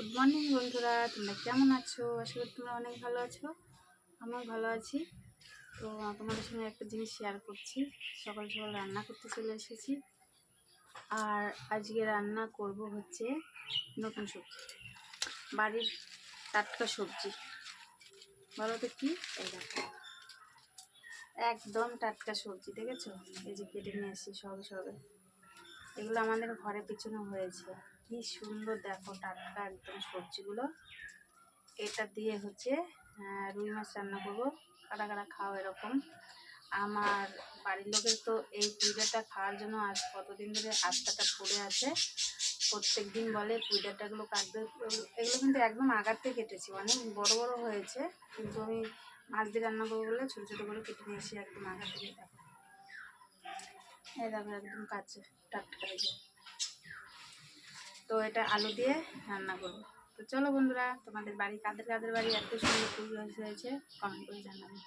Good morning বন্ধুরা, তোমরা কেমন আছো? আশা করি তোমরা অনেক ভালো আছো। আমিও ভালো আছি। তো তোমাদের সঙ্গে একটা জিনিস শেয়ার করছি। সকাল সকাল রান্না করতে চলে এসেছি। আর আজকে রান্না করব হচ্ছে নতুন সবজি, বাড়ির টাটকা সবজি। বলো তো কি? এই দেখো, একদম টাটকা সবজি, দেখেছো? এই যে কেটে নিয়ে এসেছি সবে সবে। এগুলো আমাদের ঘরের পিছনে হয়েছে। কি সুন্দর দেখো, টাটকা একদম সবজিগুলো। এটা দিয়ে হচ্ছে রুই মাছ রান্না করবো। কাটা কাটা খাও এরকম। আমার বাড়ির লোকের তো এই পুঁইডাঁটা খাওয়ার জন্য আজ কতদিন ধরে আত্মাটা পড়ে আছে। প্রত্যেক দিন বলে পুঁইডাঁটাগুলো কাটবে। এগুলো কিন্তু একদম আগার থেকে কেটেছি, অনেক বড় বড় হয়েছে, কিন্তু আমি মাছ দিয়ে রান্না করবো বলে ছোটো ছোটো করে কেটে নিয়ে এসে একদম আগার থেকে। দেখো, এই দেখো একদম কাঁচা টাটকা। তো এটা আলু দিয়ে রান্না করবো। তো চলো বন্ধুরা, তোমাদের বাড়ি কাদের কাদের বাড়ি এত সুন্দর পুঁই হয়েছে কমেন্ট করে জানাবে।